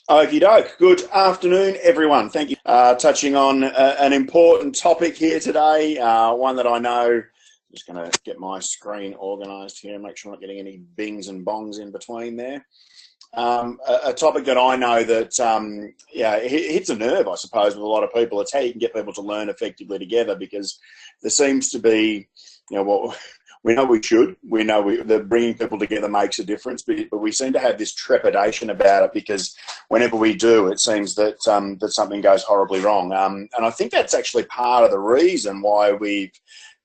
Okie doke. Good afternoon, everyone. Thank you. Touching on an important topic here today, one that I know. Just going to get my screen organised here and make sure I'm not getting any bings and bongs in between there. A topic that I know that, it hits a nerve, I suppose, with a lot of people. It's how you can get people to learn effectively together, because there seems to be, what we know we should. We know that bringing people together makes a difference, but we seem to have this trepidation about it because whenever we do, it seems that that something goes horribly wrong. And I think that's actually part of the reason why we've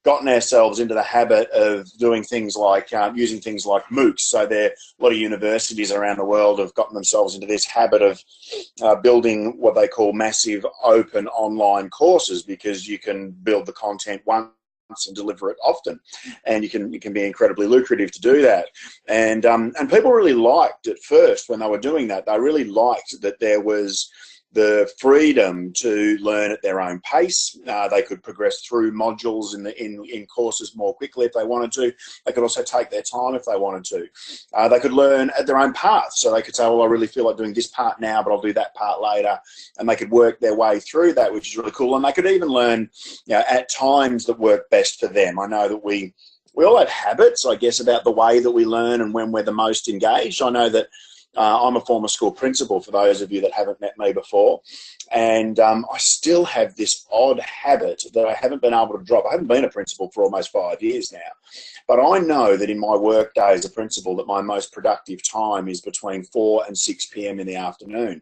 gotten ourselves into the habit of doing things like using things like MOOCs. So there, a lot of universities around the world have gotten themselves into this habit of building what they call massive open online courses, because you can build the content once and deliver it often, and it can be incredibly lucrative to do that. And people really liked at first when they were doing that. They really liked that there was the freedom to learn at their own pace. They could progress through modules in courses more quickly if they wanted to. They could also take their time if they wanted to. They could learn at their own path. So they could say, well, I really feel like doing this part now, but I'll do that part later. And they could work their way through that, which is really cool. And they could even learn at times that work best for them. I know that we all have habits, I guess, about the way that we learn and when we're the most engaged. I know that I'm a former school principal, for those of you that haven't met me before, and I still have this odd habit that I haven't been able to drop. I haven't been a principal for almost 5 years now, but I know that in my work day as a principal that my most productive time is between 4 and 6 p.m. in the afternoon.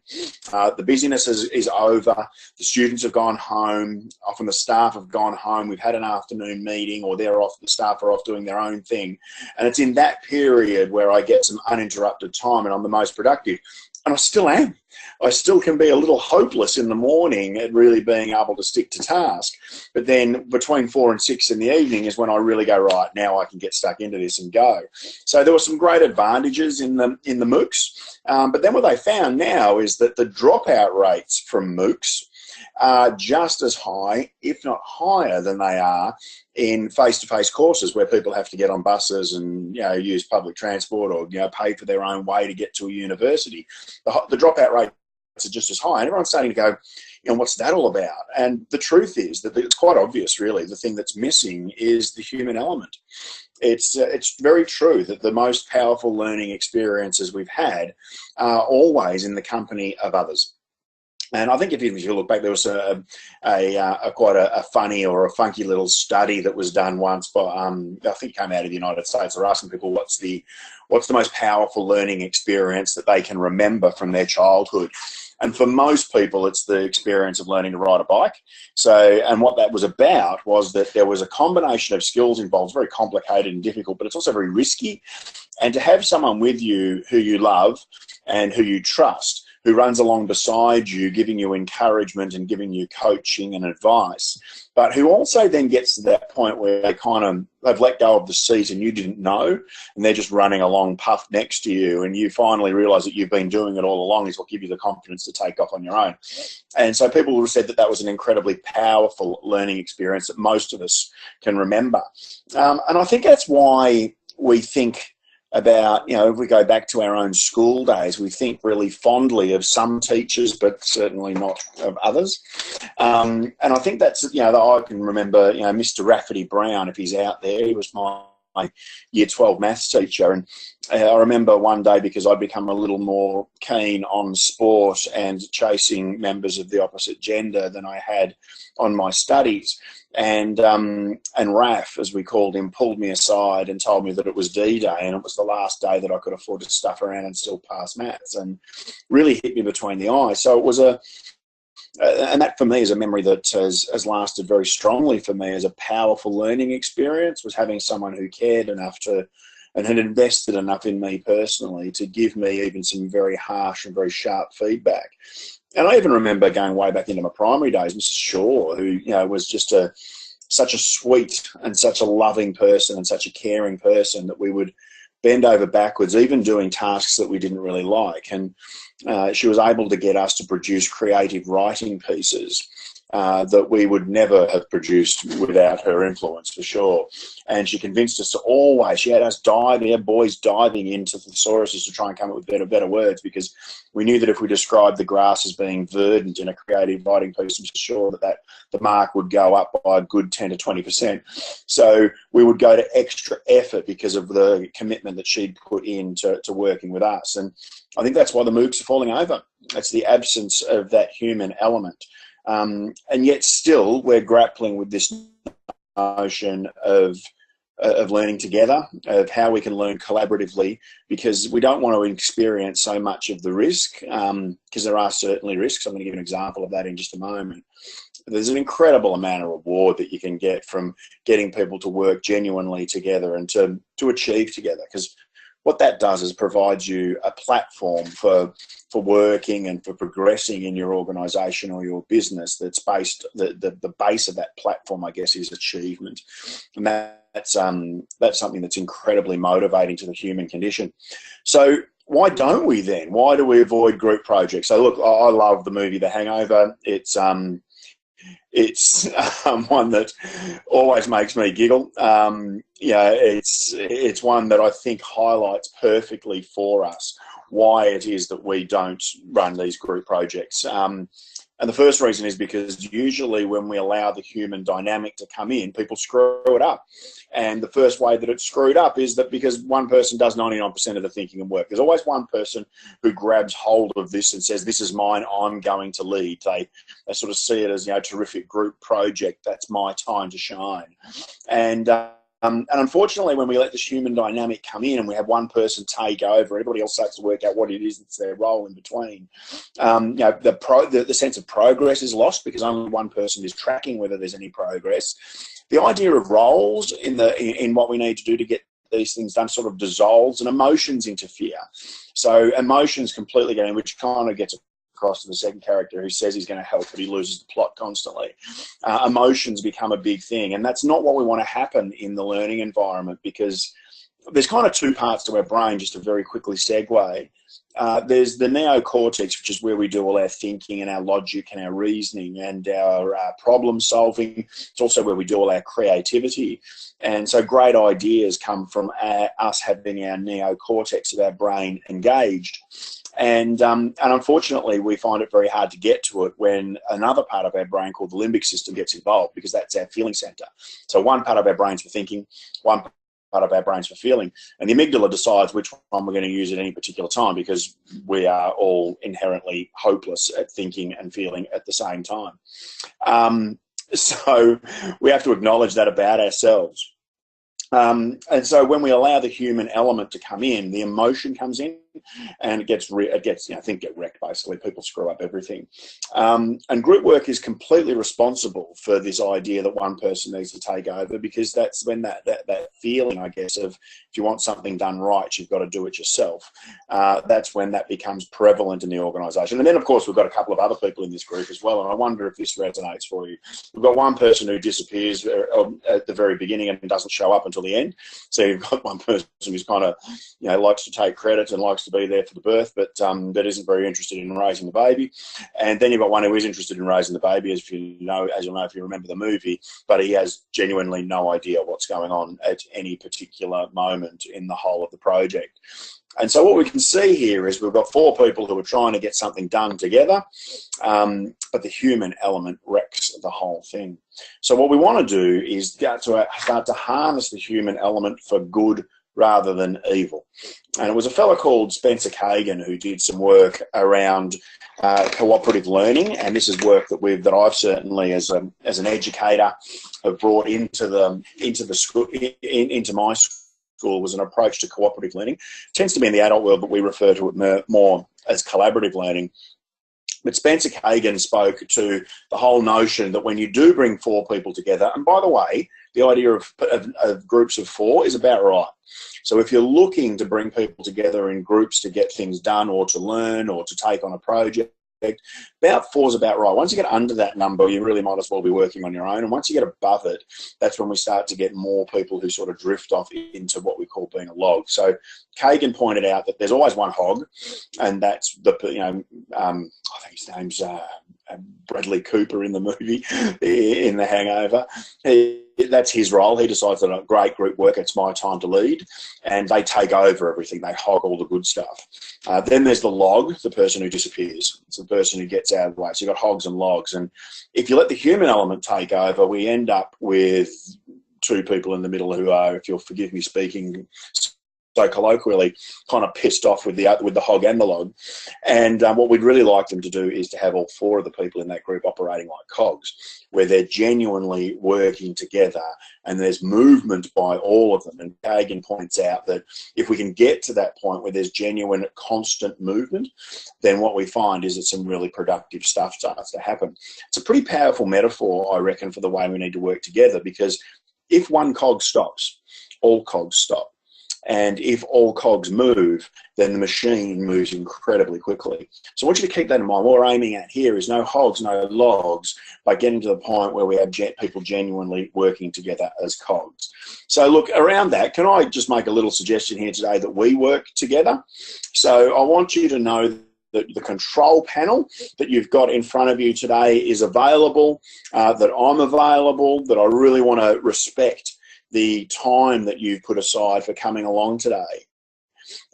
The busyness is over. The students have gone home. Often the staff have gone home. We've had an afternoon meeting, or they're off. The staff are off doing their own thing, and it's in that period where I get some uninterrupted time, and I'm the most productive. And I still am. I still can be a little hopeless in the morning at really being able to stick to task. But then between 4 and 6 in the evening is when I really go, right, now I can get stuck into this and go. So there were some great advantages in the MOOCs. But then what they found now is that the dropout rates from MOOCs are just as high, if not higher, than they are in face-to-face courses where people have to get on buses and use public transport, or pay for their own way to get to a university. The dropout rates are just as high, and everyone's starting to go, what's that all about? And the truth is that it's quite obvious, really. The thing that's missing is the human element. It's very true that the most powerful learning experiences we've had are always in the company of others. And I think if you look back, there was quite a funny or a funky little study that was done once by, I think it came out of the United States. They're asking people what's the most powerful learning experience that they can remember from their childhood. And for most people, it's the experience of learning to ride a bike. And what that was about was that there was a combination of skills involved, very complicated and difficult, but it's also very risky. And to have someone with you who you love and who you trust, who runs along beside you, giving you encouragement and giving you coaching and advice, but who also then gets to that point where they've let go of the seat and you didn't know, and they're just running along puffed next to you, and you finally realise that you've been doing it all along, is what gives you the confidence to take off on your own. And so people have said that was an incredibly powerful learning experience that most of us can remember. And I think that's why we think about, if we go back to our own school days, we think really fondly of some teachers, but certainly not of others. And I think that's, I can remember, Mr. Rafferty Brown, if he's out there, he was my year 12 maths teacher. And I remember one day, because I'd become a little more keen on sport and chasing members of the opposite gender than I had on my studies. And Raf, as we called him, pulled me aside and told me that it was D-Day, and it was the last day that I could afford to stuff around and still pass maths, and really hit me between the eyes. So it was and that for me is a memory that has lasted very strongly for me as a powerful learning experience, was having someone who cared enough and had invested enough in me personally to give me even some very harsh and very sharp feedback. And I even remember going way back into my primary days, Mrs. Shaw, who was just such a sweet and such a loving person and such a caring person, that we would bend over backwards, even doing tasks that we didn't really like. And she was able to get us to produce creative writing pieces that we would never have produced without her influence, for sure. And she convinced us to always, she had us diving, our boys diving into thesauruses to try and come up with better words, because we knew that if we described the grass as being verdant in a creative writing piece, I'm sure that the mark would go up by a good 10 to 20%. So we would go to extra effort because of the commitment that she'd put into working with us. And I think that's why the MOOCs are falling over. It's the absence of that human element. And yet still we're grappling with this notion of learning together, of how we can learn collaboratively, because we don't want to experience so much of the risk, because there are certainly risks. I'm going to give an example of that in just a moment. There's an incredible amount of reward that you can get from getting people to work genuinely together and to achieve together, because what that does is provides you a platform for working and for progressing in your organisation or your business. That's based, the base of that platform, I guess, is achievement, and that's something that's incredibly motivating to the human condition. So why don't we then? Why do we avoid group projects? So look, I love the movie The Hangover. It's one that always makes me giggle. Yeah, it's one that I think highlights perfectly for us why it is that we don't run these group projects. And the first reason is because usually when we allow the human dynamic to come in, people screw it up. And the first way that it's screwed up is that because one person does 99% of the thinking and work. There's always one person who grabs hold of this and says, this is mine, I'm going to lead. They sort of see it as, you know, a terrific group project. That's my time to shine. And unfortunately, when we let this human dynamic come in and we have one person take over, everybody else starts to work out what it is that's their role in between. You know, the sense of progress is lost because only one person is tracking whether there's any progress. The idea of roles in what we need to do to get these things done sort of dissolves, and emotions interfere. So emotions completely get in, which kind of gets across to the second character who says he's going to help, but he loses the plot constantly. Emotions become a big thing, and that's not what we want to happen in the learning environment, because there's kind of two parts to our brain, just to very quickly segue. There's the neocortex, which is where we do all our thinking and our logic and our reasoning and our problem solving. It's also where we do all our creativity. And so great ideas come from us having our neocortex of our brain engaged. And unfortunately, we find it very hard to get to it when another part of our brain called the limbic system gets involved, because that's our feeling center. So one part of our brain's for thinking, one part of our brains for feeling, and the amygdala decides which one we're going to use at any particular time, because we are all inherently hopeless at thinking and feeling at the same time. So we have to acknowledge that about ourselves. And so when we allow the human element to come in, the emotion comes in, and it gets you know, get wrecked, basically. People screw up everything. And group work is completely responsible for this idea that one person needs to take over, because that's when that feeling, I guess, of if you want something done right, you've got to do it yourself. That's when that becomes prevalent in the organisation. And then, of course, we've got a couple of other people in this group as well, and I wonder if this resonates for you. We've got one person who disappears at the very beginning and doesn't show up until the end. So you've got one person who's kind of, you know, likes to take credit and likes to be there for the birth, but that isn't very interested in raising the baby. And then you've got one who is interested in raising the baby, as you'll know if you remember the movie, but he has genuinely no idea what's going on at any particular moment in the whole of the project. And so what we can see here is we've got four people who are trying to get something done together, but the human element wrecks the whole thing. So what we want to do is start to harness the human element for good rather than evil. And it was a fellow called Spencer Kagan who did some work around cooperative learning, and this is work that I've certainly, as an educator, have brought into my school, was an approach to cooperative learning. It tends to be in the adult world, but we refer to it more as collaborative learning. But Spencer Kagan spoke to the whole notion that when you do bring four people together, and by the way, the idea of groups of four is about right. So if you're looking to bring people together in groups to get things done or to learn or to take on a project, About 4 is about right. Once you get under that number, you really might as well be working on your own. And once you get above it, that's when we start to get more people who sort of drift off into what we call being a log. So Kagan pointed out that there's always one hog, and that's the, I think his name's Bradley Cooper in the movie, in The Hangover. That's his role. He decides that, great, group work, it's my time to lead, and they take over everything. They hog all the good stuff. Then there's the log, the person who disappears. It's the person who gets out of the way. So you've got hogs and logs. And if you let the human element take over, we end up with 2 people in the middle who are, if you'll forgive me speaking so colloquially, kind of pissed off with the hog and the log. And what we'd really like them to do is to have all 4 of the people in that group operating like cogs, where they're genuinely working together and there's movement by all of them. And Kagan points out that if we can get to that point where there's genuine constant movement, then what we find is that some really productive stuff starts to happen. It's a pretty powerful metaphor, I reckon, for the way we need to work together, because if one cog stops, all cogs stop. And if all cogs move, then the machine moves incredibly quickly. So I want you to keep that in mind. What we're aiming at here is no hogs, no logs, by getting to the point where we have people genuinely working together as cogs. So look, around that, can I just make a little suggestion here today that we work together? So I want you to know that the control panel that you've got in front of you today is available, that I'm available, that I really want to respect the time that you've put aside for coming along today.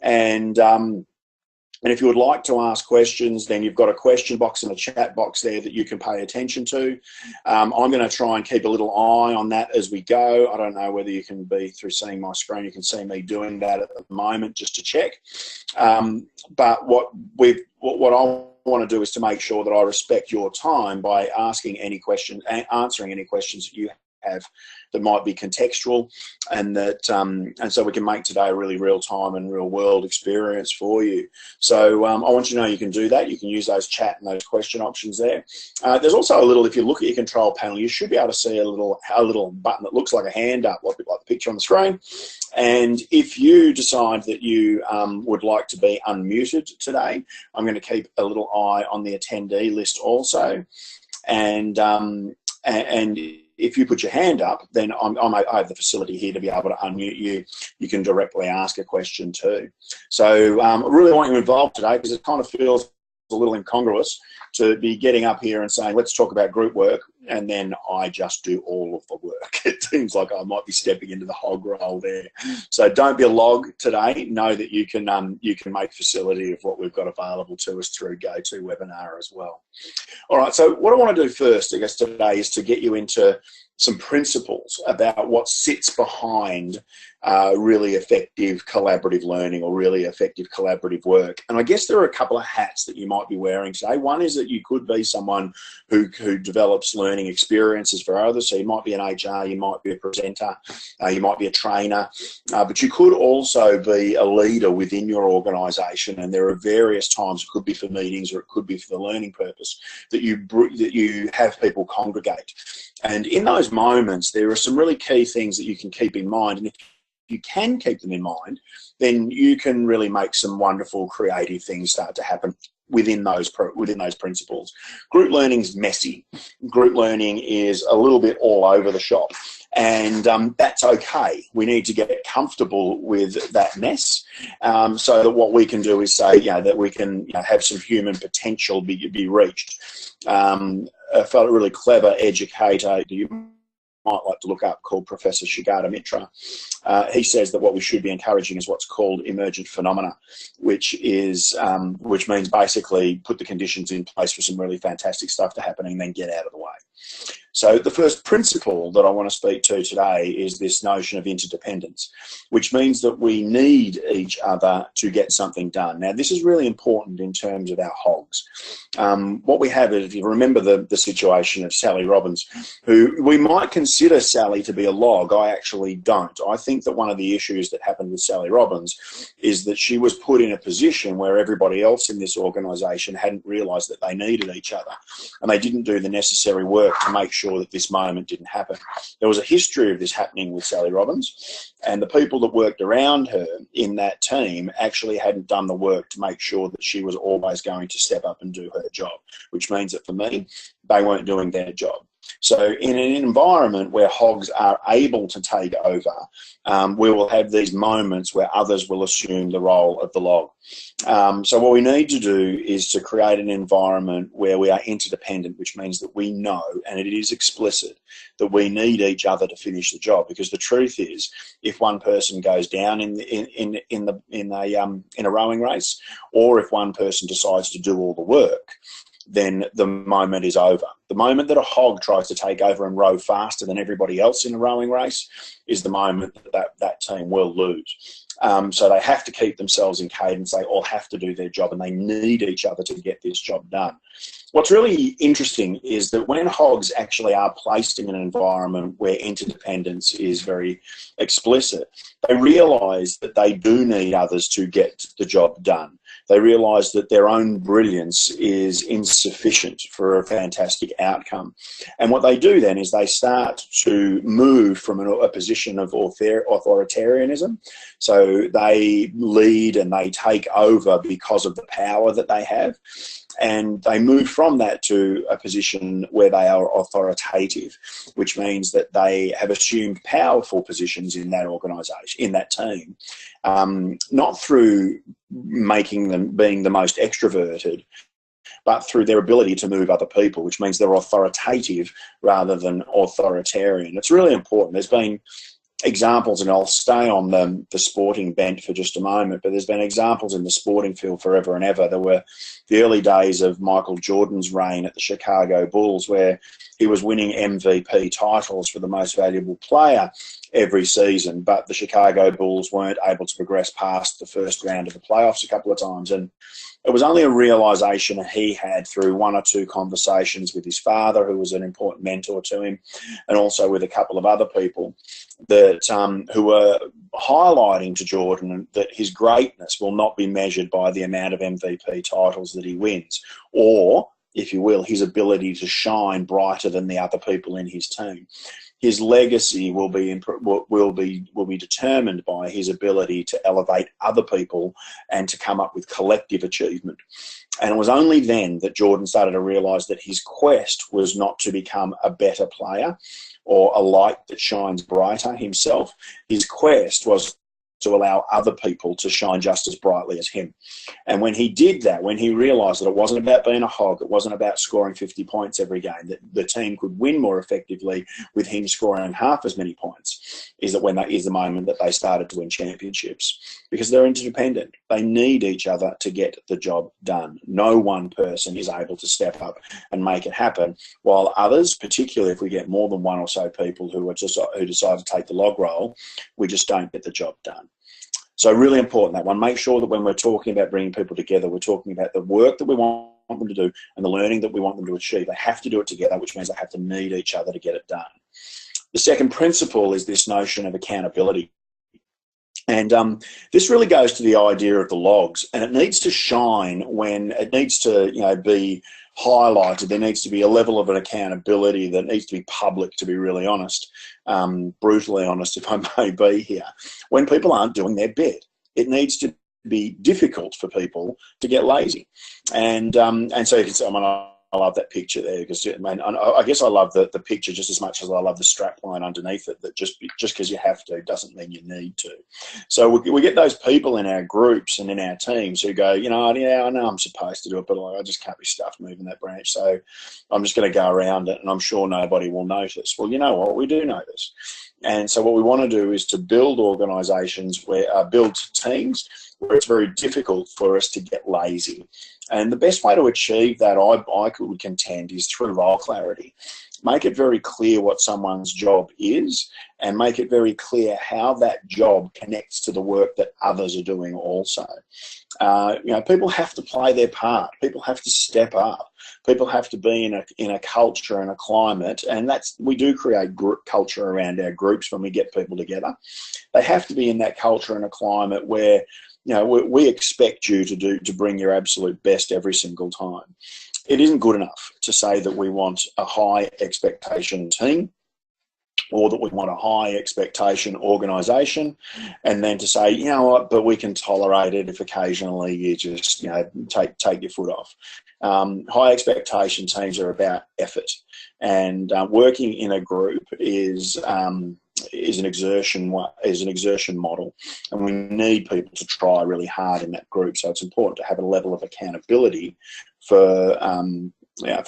And if you would like to ask questions, then you've got a question box and a chat box there that you can pay attention to. I'm going to try and keep a little eye on that as we go. I don't know whether you can be, through seeing my screen, you can see me doing that at the moment just to check. But what I want to do is to make sure that I respect your time by asking any questions, answering any questions that you have that might be contextual, and that and so we can make today a really real-time and real-world experience for you. So I want you to know you can do that. You can use those chat and those question options there. There's also a little, if you look at your control panel, you should be able to see a little button that looks like a hand up, like the picture on the screen. And if you decide that you would like to be unmuted today, I'm going to keep a little eye on the attendee list also. And if you put your hand up, then I have the facility here to be able to unmute you. You can directly ask a question too. So I really want you involved today, because it kind of feels a little incongruous to be getting up here and saying, let's talk about group work, and then I just do all of the work. It seems like I might be stepping into the hog role there. So don't be a log today. Know that you can make facility of what we've got available to us through GoToWebinar as well. All right, so what I want to do first, I guess, today is to get you into some principles about what sits behind really effective collaborative learning or really effective collaborative work. And I guess there are a couple of hats that you might be wearing today. One is that you could be someone who develops learning experiences for others. So you might be an HR, you might be a presenter, you might be a trainer, but you could also be a leader within your organisation. And there are various times, it could be for meetings or it could be for the learning purpose, that you have people congregate. And in those moments, there are some really key things that you can keep in mind. And if you can keep them in mind, then you can really make some wonderful creative things start to happen within those principles. Group learning's messy. Group learning is a little bit all over the shop. And that's okay. We need to get comfortable with that mess, so that what we can do is say, that we can have some human potential be reached. A fellow really clever educator you might like to look up, called Professor Shigata Mitra. He says that what we should be encouraging is what's called emergent phenomena, which means basically put the conditions in place for some really fantastic stuff to happen and then get out of the way. So the first principle that I want to speak to today is this notion of interdependence, which means that we need each other to get something done. Now, this is really important in terms of our hogs. What we have is, if you remember the situation of Sally Robbins, who we might consider Sally to be a log, I actually don't. I think that one of the issues that happened with Sally Robbins is that she was put in a position where everybody else in this organisation hadn't realised that they needed each other, and they didn't do the necessary work to make sure sure that this moment didn't happen. There was a history of this happening with Sally Robbins, and the people that worked around her in that team actually hadn't done the work to make sure that she was always going to step up and do her job, which means that for me, they weren't doing their job. So in an environment where hogs are able to take over, we will have these moments where others will assume the role of the log. So what we need to do is to create an environment where we are interdependent, which means that we know, and it is explicit, that we need each other to finish the job. Because the truth is, if one person goes down in a rowing race, or if one person decides to do all the work, then the moment is over. The moment that a hog tries to take over and row faster than everybody else in a rowing race is the moment that team will lose. So they have to keep themselves in cadence. They all have to do their job, and they need each other to get this job done. What's really interesting is that when hogs actually are placed in an environment where interdependence is very explicit, they realise that they do need others to get the job done. They realise that their own brilliance is insufficient for a fantastic outcome. And what they do then is they start to move from a position of authoritarianism. So they lead and they take over because of the power that they have. And they move from that to a position where they are authoritative, which means that they have assumed powerful positions in that organisation, in that team, not through making them being the most extroverted, but through their ability to move other people, which means they're authoritative rather than authoritarian. It's really important. There's been examples, and I'll stay on the sporting bent for just a moment, but there's been examples in the sporting field forever and ever. There were the early days of Michael Jordan's reign at the Chicago Bulls, where he was winning MVP titles for the most valuable player every season, but the Chicago Bulls weren't able to progress past the first round of the playoffs a couple of times. And it was only a realisation he had through one or two conversations with his father, who was an important mentor to him, and also with a couple of other people that who were highlighting to Jordan that his greatness will not be measured by the amount of MVP titles that he wins, or, if you will, his ability to shine brighter than the other people in his team. His legacy will be determined by his ability to elevate other people and to come up with collective achievement. And it was only then that Jordan started to realise that his quest was not to become a better player or a light that shines brighter himself. His quest was to allow other people to shine just as brightly as him. And when he did that, when he realised that it wasn't about being a hog, it wasn't about scoring 50 points every game, that the team could win more effectively with him scoring half as many points, is the moment that they started to win championships. Because they're interdependent. They need each other to get the job done. No one person is able to step up and make it happen, while others, particularly if we get more than one or so people who decide to take the log roll, we just don't get the job done. So really important, that one. Make sure that when we're talking about bringing people together, we're talking about the work that we want them to do and the learning that we want them to achieve. They have to do it together, which means they have to need each other to get it done. The second principle is this notion of accountability. And this really goes to the idea of the logs, and it needs to shine when it needs to, be highlighted. There needs to be a level of an accountability that needs to be public, to be really honest, brutally honest, if I may be here. When people aren't doing their bit, it needs to be difficult for people to get lazy. And so you can say, I love that picture there, because I guess I love the picture just as much as I love the strap line underneath it, that just because you have to doesn't mean you need to. So we get those people in our groups and in our teams who go, I know I'm supposed to do it, but I just can't be stuffed moving that branch, so I'm just going to go around it and I'm sure nobody will notice. Well, you know what? We do notice. And so what we want to do is to build organisations build teams where it's very difficult for us to get lazy. And the best way to achieve that, I would contend, is through role clarity. Make it very clear what someone's job is, and make it very clear how that job connects to the work that others are doing also. People have to play their part. People have to step up. People have to be in a culture and a climate, and we do create group culture around our groups when we get people together. They have to be in that culture and a climate where you know, we expect you to bring your absolute best every single time. It isn't good enough to say that we want a high expectation team, or that we want a high expectation organisation, and then to say, you know what, but we can tolerate it if occasionally you just, you know, take your foot off. High expectation teams are about effort, and working in a group is an exertion model, and we need people to try really hard in that group. So it's important to have a level of accountability for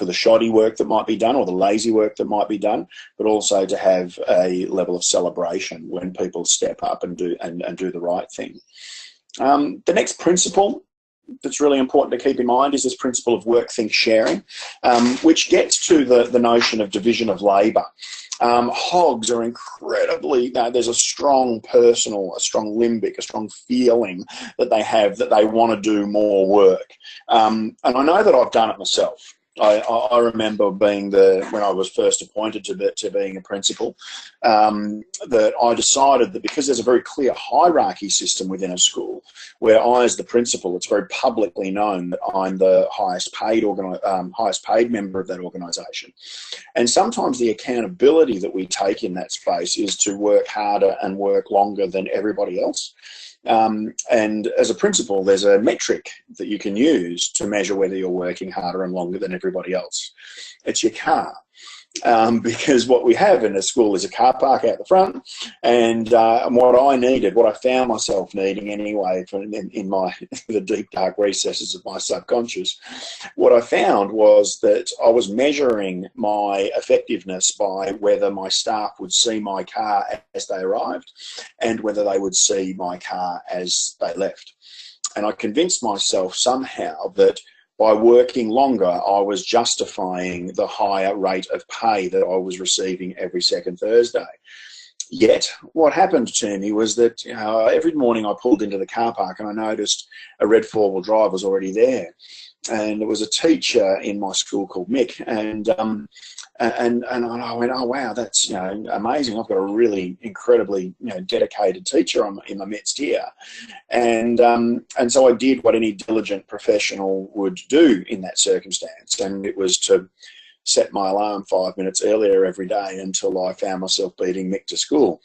the shoddy work that might be done, or the lazy work that might be done, but also to have a level of celebration when people step up and do the right thing. The next principle that's really important to keep in mind is this principle of work, think, sharing, which gets to the notion of division of labour. Hogs are incredibly, there's a strong personal, a strong limbic, a strong feeling that they have that they want to do more work. And I know that I've done it myself. I remember when I was first appointed to being a principal, that I decided that because there's a very clear hierarchy system within a school, where I, as the principal, it's very publicly known that I'm the highest paid member of that organisation. And sometimes the accountability that we take in that space is to work harder and work longer than everybody else. And as a principal, there's a metric that you can use to measure whether you're working harder and longer than everybody else. It's your car. Because what we have in a school is a car park out the front, and what I found myself needing anyway, in the deep dark recesses of my subconscious, what I found was that I was measuring my effectiveness by whether my staff would see my car as they arrived, and whether they would see my car as they left. And I convinced myself somehow that by working longer, I was justifying the higher rate of pay that I was receiving every second Thursday. Yet, what happened to me was that every morning I pulled into the car park and I noticed a red four-wheel drive was already there. And there was a teacher in my school called Mick, and I went, oh wow, that's amazing. I've got a really incredibly dedicated teacher in my midst here, and so I did what any diligent professional would do in that circumstance, and it was to set my alarm 5 minutes earlier every day until I found myself beating Mick to school.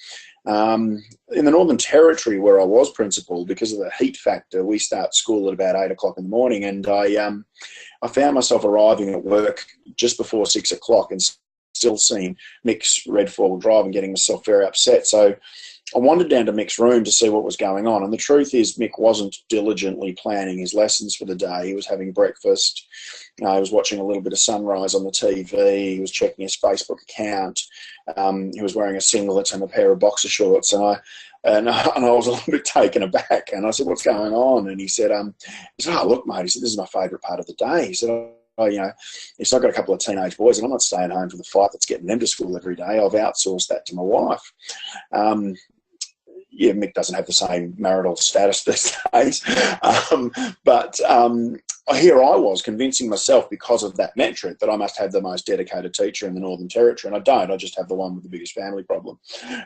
In the Northern Territory, where I was principal, because of the heat factor, we start school at about 8 o'clock in the morning, and I found myself arriving at work just before 6 o'clock and still seeing Mick's red four-wheel drive and getting myself very upset. So I wandered down to Mick's room to see what was going on, and the truth is Mick wasn't diligently planning his lessons for the day. He was having breakfast, he was watching a little bit of sunrise on the TV, he was checking his Facebook account, he was wearing a singlet and a pair of boxer shorts, and I was a little bit taken aback, and I said, what's going on? And he said, oh, look, mate, he said, this is my favourite part of the day. He said, oh, he's got a couple of teenage boys, and I'm not staying home for the fight that's getting them to school every day. I've outsourced that to my wife. Yeah, Mick doesn't have the same marital status these days. But here I was convincing myself, because of that metric, that I must have the most dedicated teacher in the Northern Territory, and I don't. I just have the one with the biggest family problem.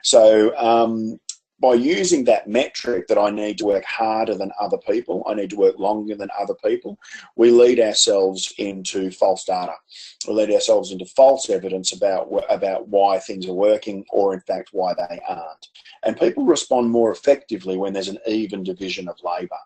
So by using that metric that I need to work harder than other people, I need to work longer than other people, we lead ourselves into false data. We lead ourselves into false evidence about why things are working, or in fact why they aren't. And people respond more effectively when there's an even division of labour.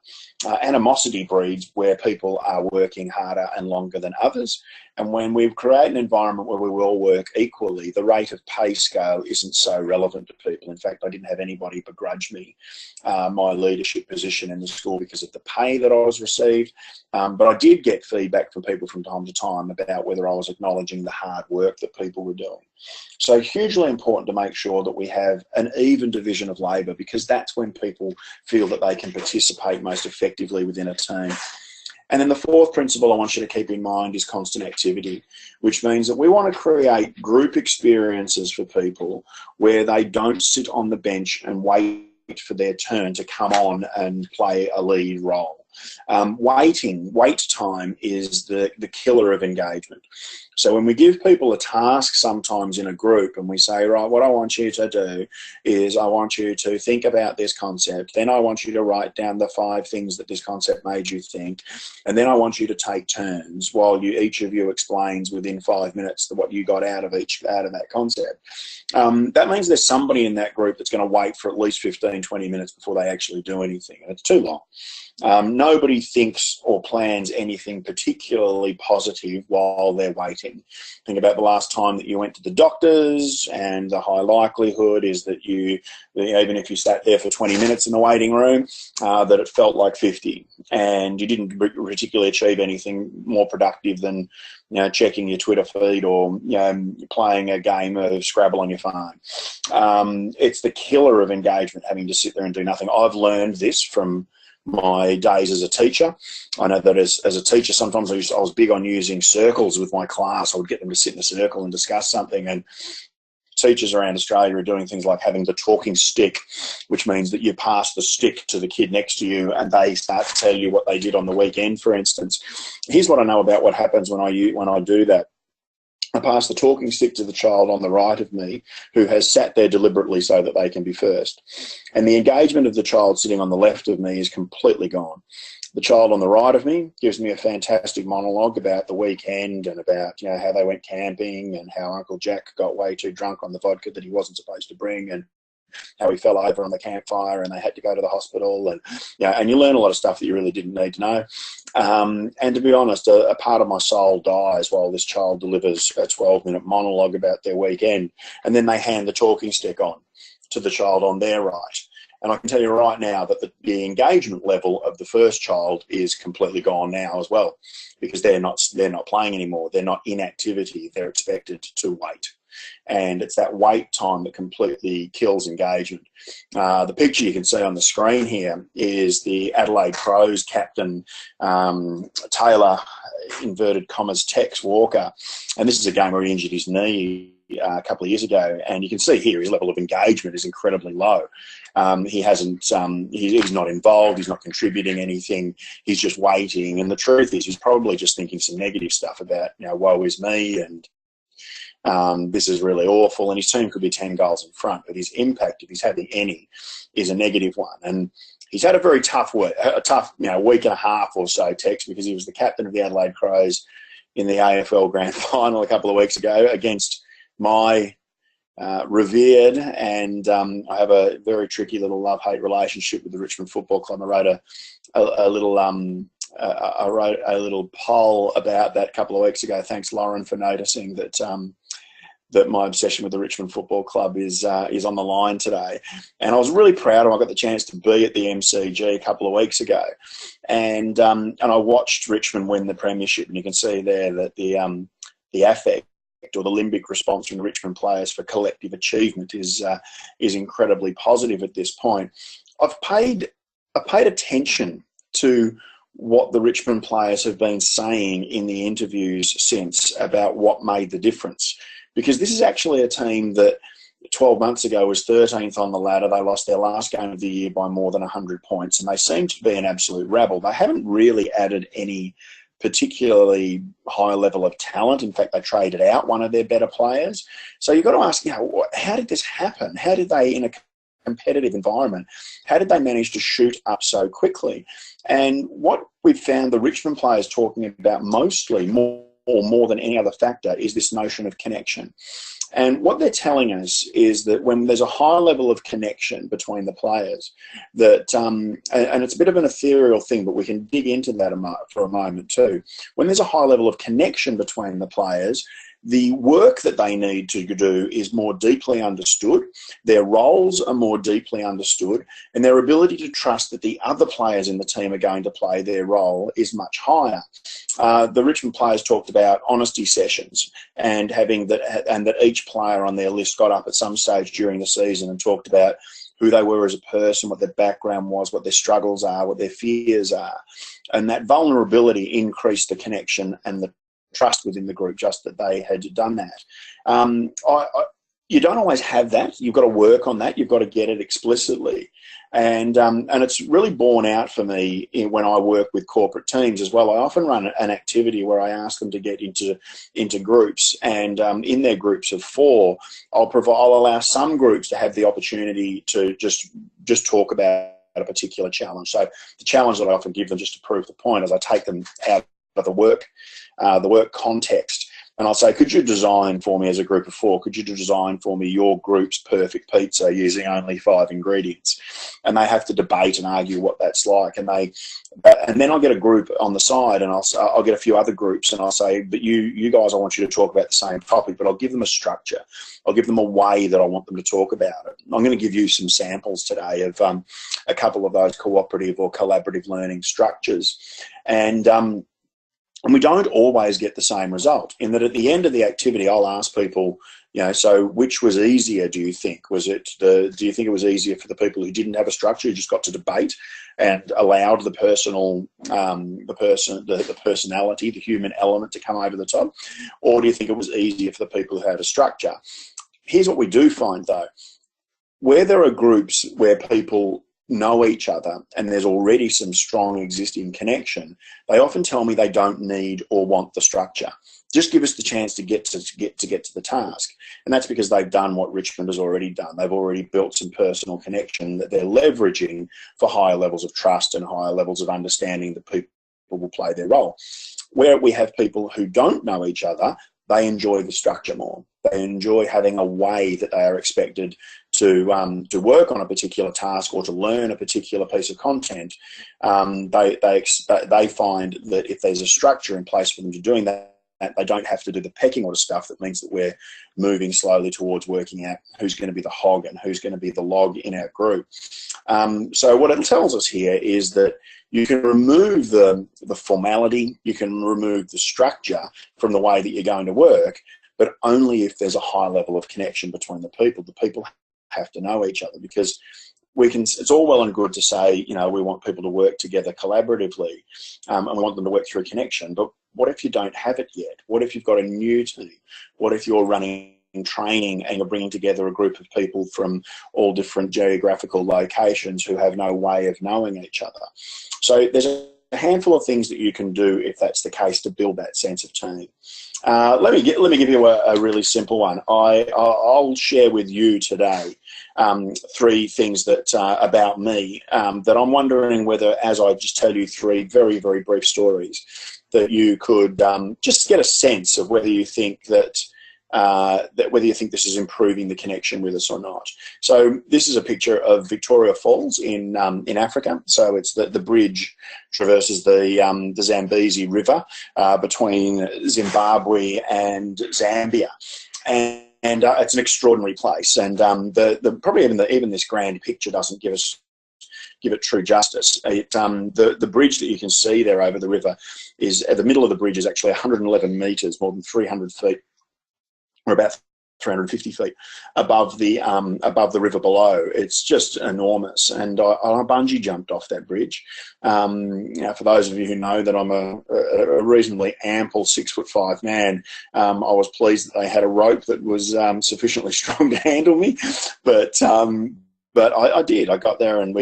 Animosity breeds where people are working harder and longer than others. And when we create an environment where we all work equally, the rate of pay scale isn't so relevant to people. In fact, I didn't have anybody begrudge me my leadership position in the school because of the pay that I was received. But I did get feedback from people from time to time about whether I was acknowledging the hard work that people were doing. So hugely important to make sure that we have an even division of labour, because that's when people feel that they can participate most effectively within a team. And then the fourth principle I want you to keep in mind is constant activity, which means that we want to create group experiences for people where they don't sit on the bench and wait for their turn to come on and play a lead role. Wait time is the killer of engagement. So when we give people a task sometimes in a group and we say, right, what I want you to do is I want you to think about this concept. Then I want you to write down the 5 things that this concept made you think. And then I want you to take turns while each of you explains within 5 minutes what you got out of that concept. That means there's somebody in that group that's going to wait for at least 15, 20 minutes before they actually do anything. And it's too long. Nobody thinks or plans anything particularly positive while they're waiting. Think about the last time that you went to the doctors, and the high likelihood is that even if you sat there for 20 minutes in the waiting room, that it felt like 50, and you didn't particularly achieve anything more productive than checking your Twitter feed or playing a game of Scrabble on your phone. It's the killer of engagement, having to sit there and do nothing. I've learned this from my days as a teacher. I know that as a teacher, sometimes I was big on using circles with my class. I would get them to sit in a circle and discuss something, and teachers around Australia are doing things like having the talking stick, which means that you pass the stick to the kid next to you and they start to tell you what they did on the weekend, for instance. Here's what I know about what happens when I do that. I pass the talking stick to the child on the right of me who has sat there deliberately so that they can be first. And the engagement of the child sitting on the left of me is completely gone. The child on the right of me gives me a fantastic monologue about the weekend and about how they went camping and how Uncle Jack got way too drunk on the vodka that he wasn't supposed to bring, and how he fell over on the campfire and they had to go to the hospital, and you learn a lot of stuff that you really didn't need to know. And to be honest, a part of my soul dies while this child delivers a 12-minute monologue about their weekend, and then they hand the talking stick on to the child on their right. And I can tell you right now that the engagement level of the first child is completely gone now as well, because they're not playing anymore. They're not in activity. They're expected to wait. And it's that wait time that completely kills engagement. The picture you can see on the screen here is the Adelaide Crows captain, Taylor, inverted commas, Tex Walker. And this is a game where he injured his knee a couple of years ago. And you can see here his level of engagement is incredibly low. He's not involved. He's not contributing anything. He's just waiting. And the truth is he's probably just thinking some negative stuff about, woe is me, and this is really awful, and his team could be 10 goals in front, but his impact, if he's having any, is a negative one. And he's had a very tough week and a half or so, Tex, because he was the captain of the Adelaide Crows in the AFL Grand Final a couple of weeks ago against my revered, and I have a very tricky little love-hate relationship with the Richmond Football Club. I wrote a little poll about that a couple of weeks ago. Thanks, Lauren, for noticing that that my obsession with the Richmond Football Club is on the line today. And I was really proud of. I got the chance to be at the MCG a couple of weeks ago, and I watched Richmond win the premiership. And you can see there that the affect or the limbic response from the Richmond players for collective achievement is incredibly positive at this point. I've paid attention to what the Richmond players have been saying in the interviews since about what made the difference. Because this is actually a team that 12 months ago was 13th on the ladder. They lost their last game of the year by more than 100 points, and they seem to be an absolute rabble. They haven't really added any particularly high level of talent. In fact, they traded out one of their better players. So you've got to ask, how did this happen? How did they, in a competitive environment, how did they manage to shoot up so quickly? And what we've found the Richmond players talking about mostly more than any other factor is this notion of connection. And what they're telling us is that when there's a high level of connection between the players, that and it's a bit of an ethereal thing, but we can dig into that for a moment too. When there's a high level of connection between the players, the work that they need to do is more deeply understood, their roles are more deeply understood, and their ability to trust that the other players in the team are going to play their role is much higher. The Richmond players talked about honesty sessions and that each player on their list got up at some stage during the season and talked about who they were as a person, what their background was, what their struggles are, what their fears are. And that vulnerability increased the connection and the trust within the group, just that they had done that. you don't always have that. You've got to work on that. You've got to get it explicitly. And it's really borne out for me when I work with corporate teams as well. I often run an activity where I ask them to get into groups, and in their groups of 4, I'll allow some groups to have the opportunity to just talk about a particular challenge. So the challenge that I often give them, just to prove the point, is I take them out of the work context. And I'll say, could you design for me, as a group of 4, could you design for me your group's perfect pizza using only 5 ingredients? And they have to debate and argue what that's like. And then I'll get a group on the side, and I'll get a few other groups, and I'll say, but you guys, I want you to talk about the same topic, but I'll give them a structure. I'll give them a way that I want them to talk about it. I'm going to give you some samples today of a couple of those cooperative or collaborative learning structures. And we don't always get the same result, in that at the end of the activity, I'll ask people, so which was easier, do you think? Do you think it was easier for the people who didn't have a structure, who just got to debate and allowed the personality, the human element to come over the top? Or do you think it was easier for the people who had a structure? Here's what we do find, though. Where there are groups where people know each other and there's already some strong existing connection, they often tell me they don't need or want the structure. Just give us the chance to get to the task. And that's because they've done what Richmond has already done. They've already built some personal connection that they're leveraging for higher levels of trust and higher levels of understanding that people will play their role. Where we have people who don't know each other, they enjoy the structure more. They enjoy having a way that they are expected to work on a particular task or to learn a particular piece of content. They find that if there's a structure in place for them to doing that, they don't have to do the pecking order stuff. That means that we're moving slowly towards working out who's going to be the hog and who's going to be the log in our group. So what it tells us here is that you can remove the formality, you can remove the structure from the way that you're going to work, but only if there's a high level of connection between the people. The people have to know each other, because it's all well and good to say, we want people to work together collaboratively, and we want them to work through connection. But what if you don't have it yet? What if you've got a new team? What if you're running training and you're bringing together a group of people from all different geographical locations who have no way of knowing each other? So there's a handful of things that you can do if that's the case to build that sense of team. Let me give you a really simple one. I'll share with you today 3 things that about me that I'm wondering whether, as I just tell you 3 very, very brief stories, that you could just get a sense of whether you think that whether you think this is improving the connection with us or not. So this is a picture of Victoria Falls in Africa. So it's the bridge traverses the Zambezi River between Zimbabwe and Zambia, and it's an extraordinary place. And probably even this grand picture doesn't give it true justice. The bridge that you can see there over the river is at the middle of the bridge is actually 111 metres, more than 300 feet. Or about 350 feet above the river below. It's just enormous, and I bungee jumped off that bridge. For those of you who know that I'm a reasonably ample 6'5" man, I was pleased that they had a rope that was sufficiently strong to handle me, but I did. I got there, and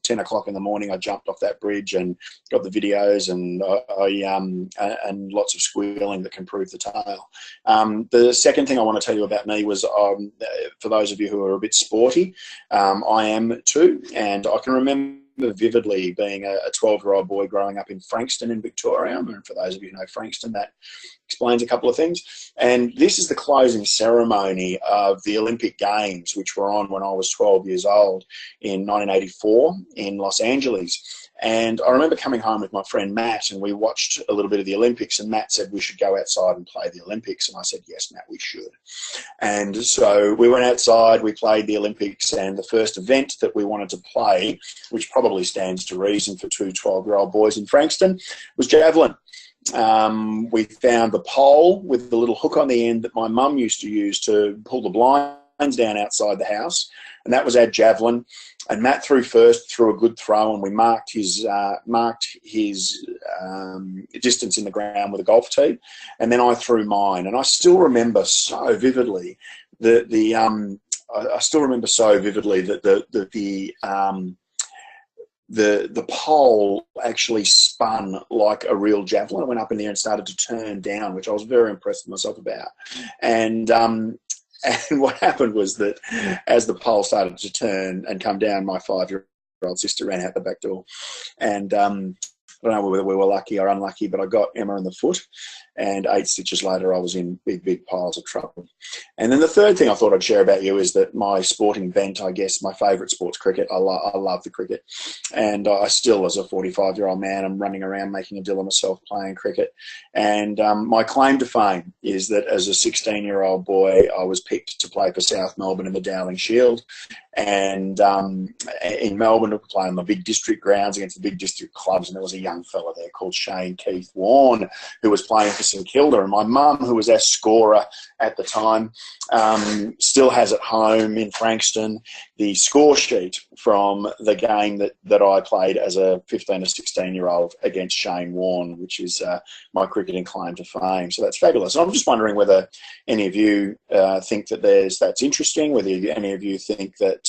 10 o'clock in the morning, I jumped off that bridge and got the videos and lots of squealing that can prove the tale. The second thing I want to tell you about me was, for those of you who are a bit sporty, I am too, and I can remember vividly being a 12-year-old boy growing up in Frankston in Victoria. And for those of you who know Frankston, that explains a couple of things. And this is the closing ceremony of the Olympic Games, which were on when I was 12 years old in 1984 in Los Angeles. And I remember coming home with my friend Matt, and we watched a little bit of the Olympics, and Matt said we should go outside and play the Olympics. And I said, yes, Matt, we should. And so we went outside, we played the Olympics, and the first event that we wanted to play, which probably stands to reason for 2 12-year-old boys in Frankston, was javelin. We found the pole with the little hook on the end that my mum used to use to pull the blinds down outside the house, and that was our javelin. And Matt threw a good throw, and we marked his distance in the ground with a golf tee, and then I threw mine. And I still remember so vividly I still remember so vividly that the pole actually spun like a real javelin. It went up in the air and started to turn down, which I was very impressed with myself about. And what happened was that as the pole started to turn and come down, my 5-year-old sister ran out the back door. And I don't know whether we were lucky or unlucky, but I got Emma in the foot, and 8 stitches later I was in big piles of trouble. And then the third thing I thought I'd share about you is that my sporting bent, I guess, my favourite sport's cricket. I love the cricket, and I still, as a 45-year-old man, I'm running around making a deal of myself playing cricket. And my claim to fame is that as a 16-year-old boy, I was picked to play for South Melbourne in the Dowling Shield. And in Melbourne, we were playing on the big district grounds against the big district clubs, and there was a young fella there called Shane Keith Warne who was playing for St Kilda. And my mum, who was our scorer at the time, still has at home in Frankston the score sheet from the game that I played as a 15 or 16-year-old against Shane Warne, which is my cricketing claim to fame. So that's fabulous. And I'm just wondering whether any of you think that that's interesting, whether any of you think that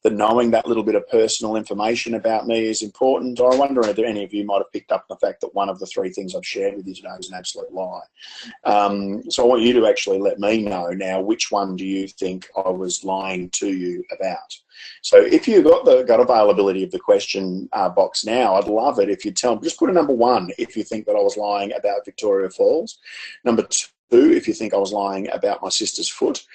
that knowing that little bit of personal information about me is important. Or I wonder whether any of you might have picked up on the fact that one of the 3 things I've shared with you today is an absolute lie. So I want you to actually let me know now, which one do you think I was lying to you about? So if you've got availability of the question box now, I'd love it if you tell me, just put a number 1 if you think that I was lying about Victoria Falls, number 2 if you think I was lying about my sister's foot,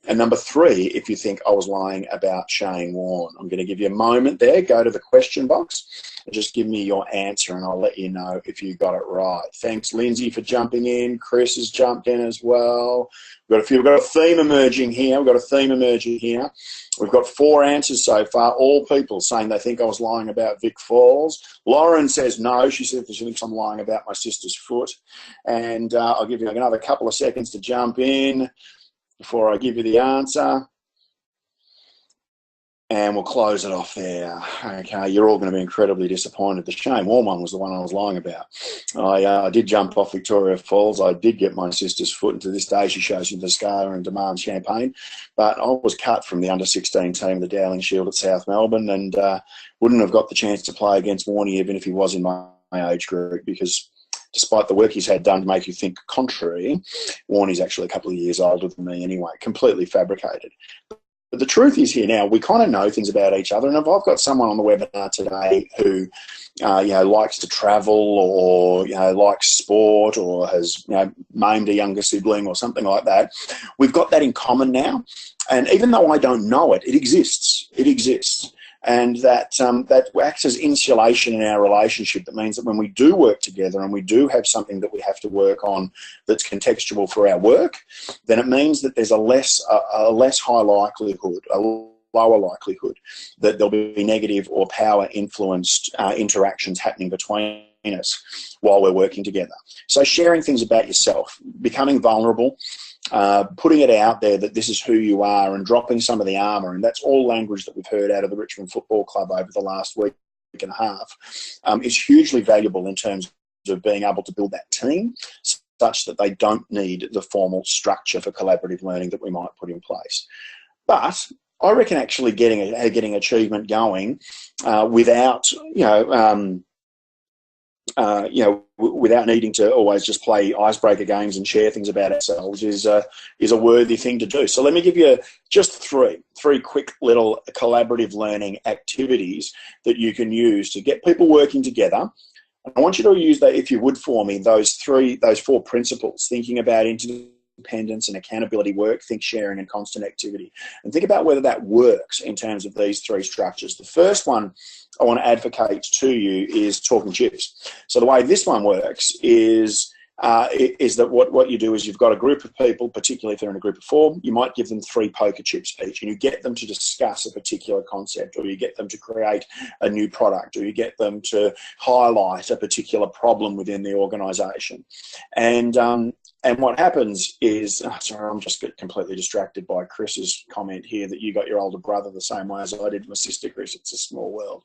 and number 3 if you think I was lying about Shane Warne. I'm going to give you a moment there. Go to the question box and just give me your answer, and I'll let you know if you got it right. Thanks, Lindsay, for jumping in. Chris has jumped in as well. We've got a theme emerging here. We've got 4 answers so far, all people saying they think I was lying about Vic Falls. Lauren says no. She said she thinks I'm lying about my sister's foot. And I'll give you another couple of seconds to jump in before I give you the answer. And we'll close it off there. Okay, you're all going to be incredibly disappointed. The Shane Warne one was the one I was lying about. I did jump off Victoria Falls. I did get my sister's foot, and to this day she shows me the scar and demands champagne. But I was cut from the under-16 team of the Dowling Shield at South Melbourne, and wouldn't have got the chance to play against Warne even if he was in my age group, because despite the work he's had done to make you think contrary, Warne is actually a couple of years older than me anyway, completely fabricated. But the truth is here now, we kind of know things about each other. And if I've got someone on the webinar today who, likes to travel, or, likes sport, or has, maimed a younger sibling or something like that, we've got that in common now. And even though I don't know it, it exists. It exists. And that acts as insulation in our relationship. That means that when we do work together and we do have something that we have to work on that's contextual for our work, then it means that there's a less high likelihood, a lower likelihood that there'll be negative or power-influenced interactions happening between us while we're working together. So sharing things about yourself, becoming vulnerable, putting it out there that this is who you are, and dropping some of the armour, and that's all language that we've heard out of the Richmond Football Club over the last week and a half, is hugely valuable in terms of being able to build that team such that they don't need the formal structure for collaborative learning that we might put in place. But I reckon actually getting achievement going without without needing to always just play icebreaker games and share things about ourselves is a worthy thing to do. So let me give you just three quick little collaborative learning activities that you can use to get people working together. I want you to use that, if you would, for me, those 4 principles: thinking about independence and accountability, work, think, sharing, and constant activity. And think about whether that works in terms of these 3 structures. The first one I want to advocate to you is talking chips. So the way this one works is that what you do is you've got a group of people, particularly if they're in a group of 4, you might give them 3 poker chips each, and you get them to discuss a particular concept, or you get them to create a new product, or you get them to highlight a particular problem within the organisation. And what happens is, sorry, I'm just completely distracted by Chris's comment here that you got your older brother the same way as I did my sister, Chris. It's a small world.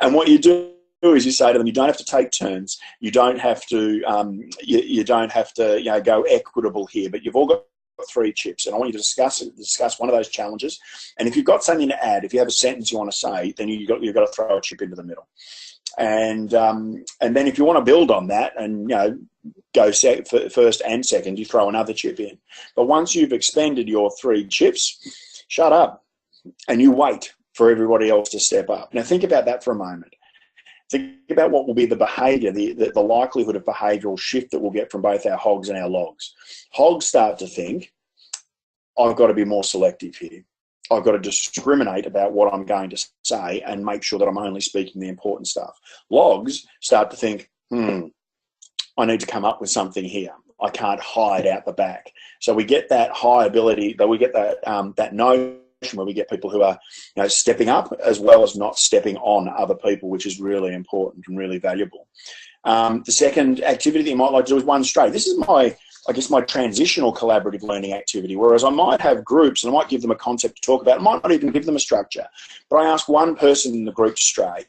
And what you do is you say to them, you don't have to take turns. You don't have to, you don't have to go equitable here, but you've all got 3 chips, and I want you to discuss one of those challenges. And if you've got something to add, if you have a sentence you want to say, then you've got to throw a chip into the middle. And then if you want to build on that and go first and second, you throw another chip in. But once you've expended your 3 chips, shut up and you wait for everybody else to step up. Now think about that for a moment. Think about what will be the behaviour, the likelihood of behavioural shift that we'll get from both our hogs and our logs. Hogs start to think, I've got to be more selective here. I've got to discriminate about what I'm going to say and make sure that I'm only speaking the important stuff. Logs start to think, I need to come up with something here. I can't hide out the back. So we get that high ability, that we get that notion where we get people who are stepping up as well as not stepping on other people, which is really important and really valuable. The second activity that you might like to do is one straight. This is my transitional collaborative learning activity, whereas I might have groups and I might give them a concept to talk about. I might not even give them a structure, but I ask one person in the group to stray.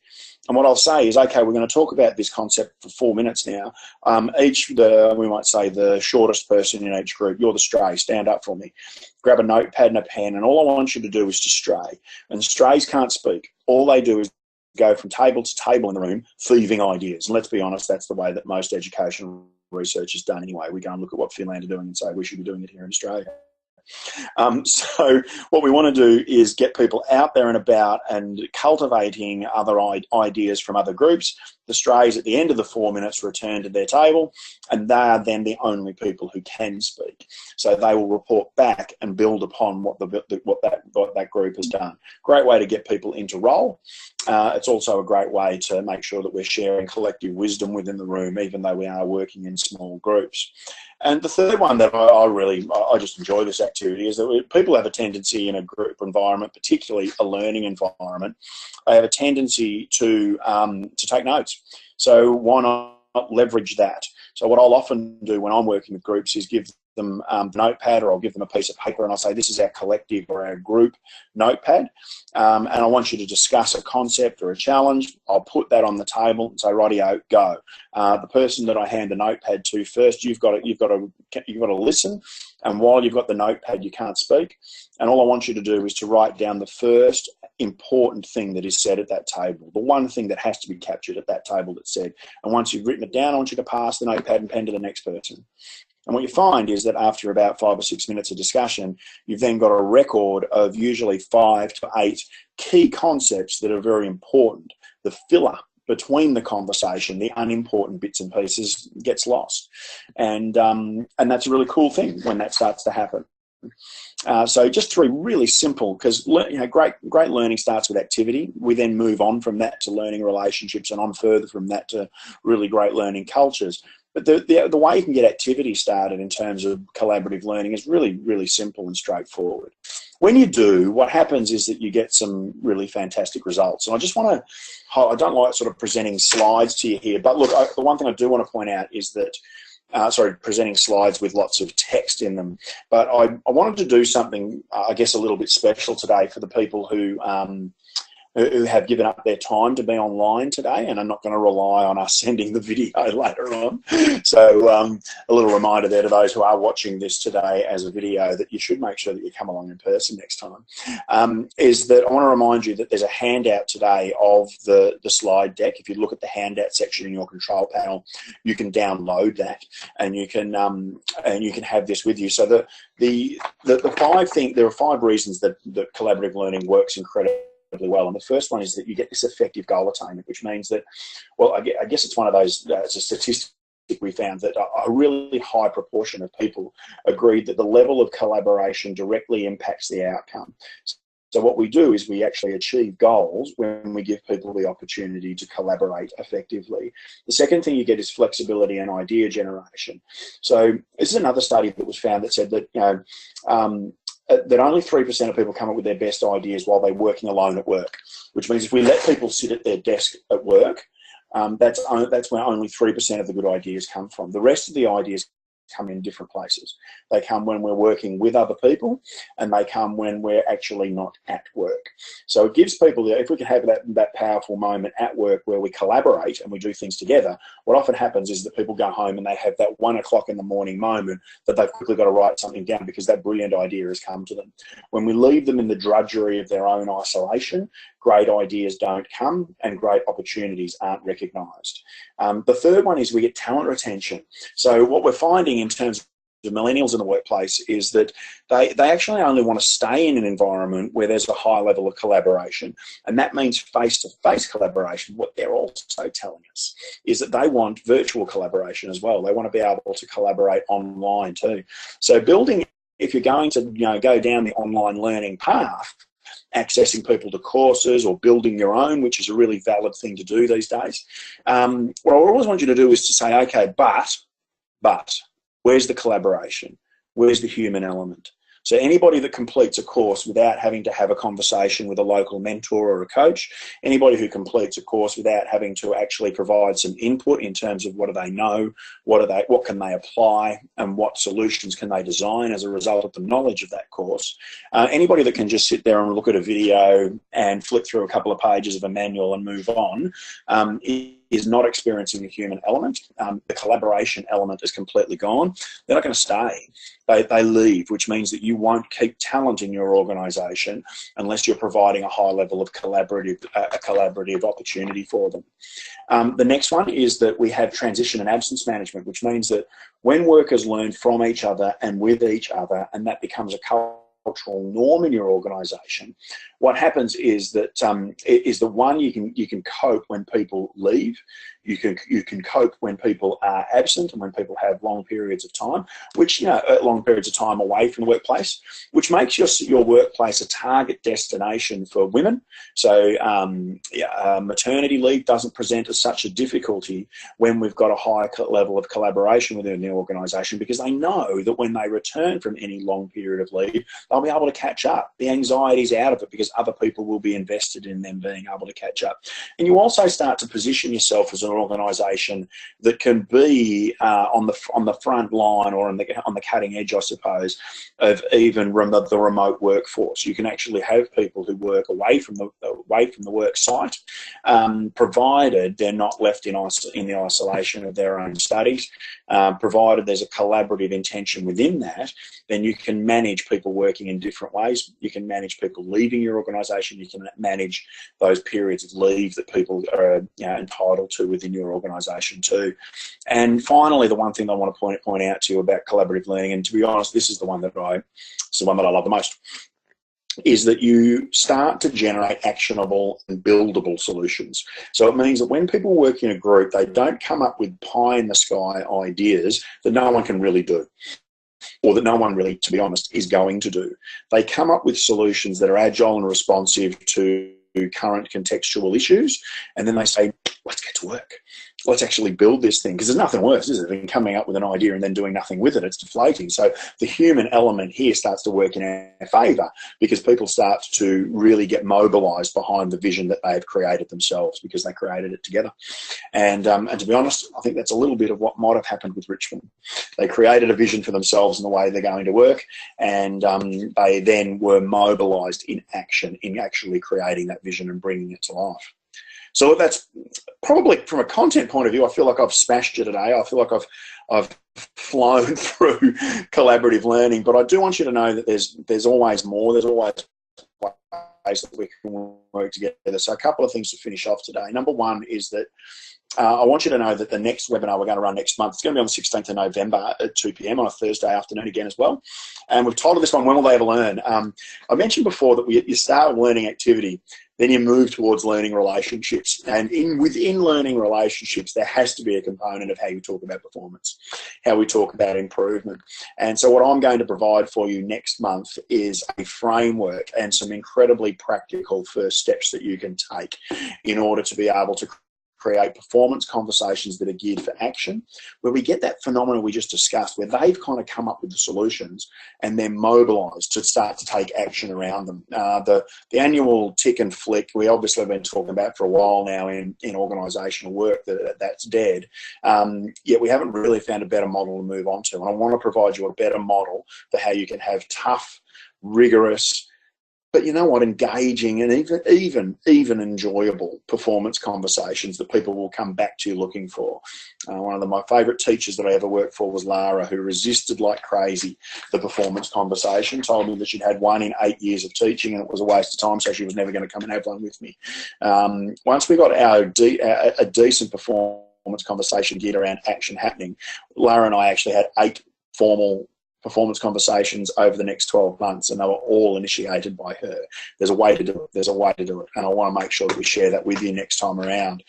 And what I'll say is, okay, we're going to talk about this concept for 4 minutes now. We might say the shortest person in each group, you're the stray, stand up for me. Grab a notepad and a pen, and all I want you to do is to stray. And strays can't speak. All they do is go from table to table in the room, thieving ideas. And let's be honest, that's the way that most education research is done anyway. We go and look at what Finland are doing and say we should be doing it here in Australia. So what we want to do is get people out there and about and cultivating other ideas from other groups. The strays at the end of the 4 minutes return to their table, and they are then the only people who can speak. So they will report back and build upon what that group has done. Great way to get people into role. It's also a great way to make sure that we're sharing collective wisdom within the room, even though we are working in small groups. And the third one that I just enjoy this activity is that people have a tendency in a group environment, particularly a learning environment, they have a tendency to take notes. So why not leverage that? So what I'll often do when I'm working with groups is give them the notepad, or I'll give them a piece of paper and I'll say, this is our collective or our group notepad, and I want you to discuss a concept or a challenge. I'll put that on the table and say, rightio, go. The person that I hand the notepad to first, you've got to listen, and while you've got the notepad, you can't speak. And all I want you to do is to write down the first important thing that is said at that table, the one thing that has to be captured at that table that's said. And once you've written it down, I want you to pass the notepad and pen to the next person. And what you find is that after about 5 or 6 minutes of discussion, you've then got a record of usually 5 to 8 key concepts that are very important. The filler between the conversation, the unimportant bits and pieces, gets lost. And that's a really cool thing when that starts to happen. So just 3 really simple, because great learning starts with activity. We then move on from that to learning relationships, and on further from that to really great learning cultures. But the way you can get activity started in terms of collaborative learning is really, really simple and straightforward. When you do, what happens is that you get some really fantastic results. And I don't like sort of presenting slides to you here, but look, the one thing I do want to point out is that presenting slides with lots of text in them. But I wanted to do something, I guess, a little bit special today for the people who have given up their time to be online today and are not going to rely on us sending the video later on. So a little reminder there to those who are watching this today as a video that you should make sure that you come along in person next time, is that I want to remind you that there's a handout today of the slide deck. If you look at the handout section in your control panel, you can download that and you can have this with you. So there are 5 reasons that collaborative learning works incredibly well. And the first one is that you get this effective goal attainment, which means that, well, I guess it's one of those, it's a statistic we found that a really high proportion of people agreed that the level of collaboration directly impacts the outcome. So what we do is we actually achieve goals when we give people the opportunity to collaborate effectively. The second thing you get is flexibility and idea generation. So this is another study that was found that said that, that only 3% of people come up with their best ideas while they're working alone at work, which means if we let people sit at their desk at work, that's where only 3% of the good ideas come from. The rest of the ideas come in different places. They come when we're working with other people, and they come when we're actually not at work. So it gives people, if we can have that powerful moment at work where we collaborate and we do things together, what often happens is that people go home and they have that 1 o'clock in the morning moment that they've quickly got to write something down because that brilliant idea has come to them. When we leave them in the drudgery of their own isolation, great ideas don't come and great opportunities aren't recognised. The third one is we get talent retention. So what we're finding in terms of the millennials in the workplace is that they actually only want to stay in an environment where there's a high level of collaboration. And that means face-to-face collaboration. What they're also telling us is that they want virtual collaboration as well. They want to be able to collaborate online too. So building, if you're going to go down the online learning path, accessing people to courses or building your own, which is a really valid thing to do these days. What I always want you to do is to say, okay, but where's the collaboration? Where's the human element? So anybody that completes a course without having to have a conversation with a local mentor or a coach, anybody who completes a course without having to actually provide some input in terms of what do they know, what can they apply, and what solutions can they design as a result of the knowledge of that course, anybody that can just sit there and look at a video and flip through a couple of pages of a manual and move on, is not experiencing the human element. The collaboration element is completely gone. They're not going to stay. They leave, which means that you won't keep talent in your organisation unless you're providing a high level of collaborative opportunity for them. The next one is that we have transition and absence management, which means that when workers learn from each other and with each other, and that becomes a cultural norm in your organisation, what happens is that you can cope when people leave. You can cope when people are absent and when people have long periods of time, long periods of time away from the workplace, which makes your workplace a target destination for women. So maternity leave doesn't present as such a difficulty when we've got a high level of collaboration within the organisation, because they know that when they return from any long period of leave, they'll be able to catch up. The anxiety's out of it because other people will be invested in them being able to catch up. And you also start to position yourself as an organisation that can be on the front line or on the cutting edge, I suppose, of even the remote workforce. You can actually have people who work away from the work site, provided they're not left in the isolation of their own studies. Provided there's a collaborative intention within that, then you can manage people working in different ways. You can manage people leaving your organisation. You can manage those periods of leave that people are entitled to within your organisation too. And finally, the one thing I want to point out to you about collaborative learning, and to be honest, this is the one that I love the most, is that you start to generate actionable and buildable solutions. So it means that when people work in a group, they don't come up with pie-in-the-sky ideas that no one can really do, or that no one really, to be honest, is going to do. They come up with solutions that are agile and responsive to current contextual issues, and then they say, let's get to work. Let's actually build this thing, because there's nothing worse, is it, than coming up with an idea and then doing nothing with it. It's deflating. So the human element here starts to work in our favour, because people start to really get mobilised behind the vision that they've created themselves, because they created it together. And to be honest, I think that's a little bit of what might have happened with Richmond. They created a vision for themselves and the way they're going to work, and they then were mobilised in action, in actually creating that vision and bringing it to life. So that's probably, from a content point of view, I feel like I've smashed it today. I feel like I've flown through collaborative learning, but I do want you to know that there's always more. There's always ways that we can work together. So a couple of things to finish off today. Number one is that I want you to know that the next webinar we're going to run next month, it's going to be on the 16th of November at 2 p.m. on a Thursday afternoon again as well. And we've titled this one, When Will They Ever Learn? I mentioned before that you start a learning activity, then you move towards learning relationships. And within learning relationships, there has to be a component of how you talk about performance, how we talk about improvement. And so what I'm going to provide for you next month is a framework and some incredibly practical first steps that you can take in order to be able to create performance conversations that are geared for action, where we get that phenomenon we just discussed, where they've kind of come up with the solutions and they're mobilised to start to take action around them. The annual tick and flick, we obviously have been talking about for a while now in organisational work that's dead, yet we haven't really found a better model to move on to. And I want to provide you a better model for how you can have tough, rigorous, but you know what, engaging and even enjoyable performance conversations that people will come back to you looking for. One of my favourite teachers that I ever worked for was Lara, who resisted like crazy the performance conversation, told me that she'd had one in 8 years of teaching and it was a waste of time, so she was never going to come and have one with me. Once we got a decent performance conversation geared around action happening, Lara and I actually had 8 formal performance conversations over the next 12 months, and they were all initiated by her. There's a way to do it. There's a way to do it. And I want to make sure that we share that with you next time around.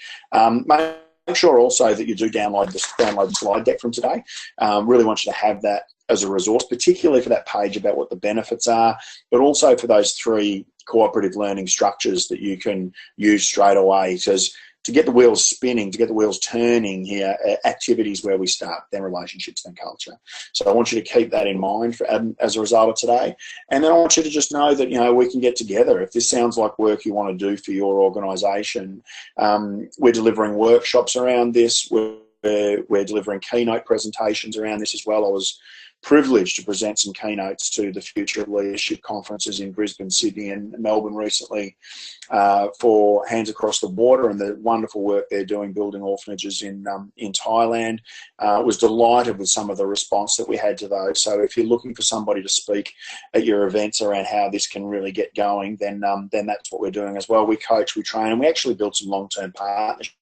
Make sure also that you do download the slide deck from today. Really want you to have that as a resource, particularly for that page about what the benefits are, but also for those 3 cooperative learning structures that you can use straight away. Because to get the wheels spinning, to get the wheels turning here, activities where we start, then relationships, then culture. So I want you to keep that in mind as a result of today. And then I want you to just know that, you know, we can get together. If this sounds like work you want to do for your organisation, we're delivering workshops around this. We're delivering keynote presentations around this as well. I was privileged to present some keynotes to the Future of Leadership conferences in Brisbane, Sydney and Melbourne recently for Hands Across the Water and the wonderful work they're doing building orphanages in Thailand. Was delighted with some of the response that we had to those. So if you're looking for somebody to speak at your events around how this can really get going, then that's what we're doing as well. We coach, we train, and we actually build some long-term partnerships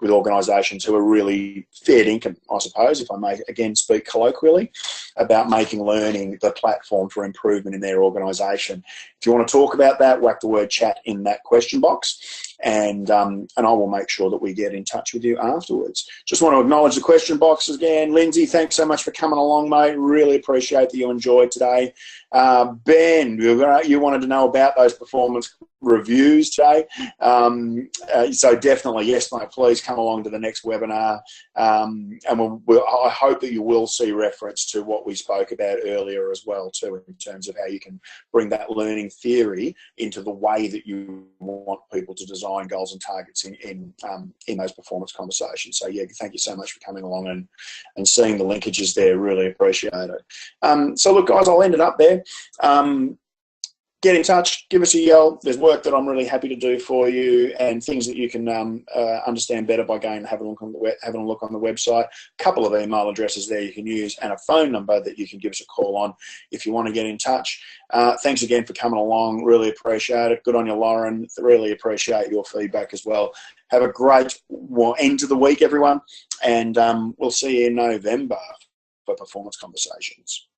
with organisations who are really fair income, I suppose, if I may again speak colloquially, about making learning the platform for improvement in their organisation. If you want to talk about that, whack the word chat in that question box, and I will make sure that we get in touch with you afterwards. Just want to acknowledge the question box again. Lindsay, thanks so much for coming along, mate. Really appreciate that you enjoyed today. Ben, you wanted to know about those performance reviews today. So definitely, yes, mate, please come along to the next webinar. And I hope that you will see reference to what we spoke about earlier as well, too, in terms of how you can bring that learning theory into the way that you want people to design goals and targets in those performance conversations. So yeah, thank you so much for coming along and seeing the linkages there. Really appreciate it. So look, guys, I'll end it up there. Get in touch, give us a yell. There's work that I'm really happy to do for you and things that you can understand better by going and having a look on the website. A couple of email addresses there you can use and a phone number that you can give us a call on if you want to get in touch. Thanks again for coming along. Really appreciate it. Good on you, Lauren. Really appreciate your feedback as well. Have a great end to the week, everyone. And we'll see you in November for Performance Conversations.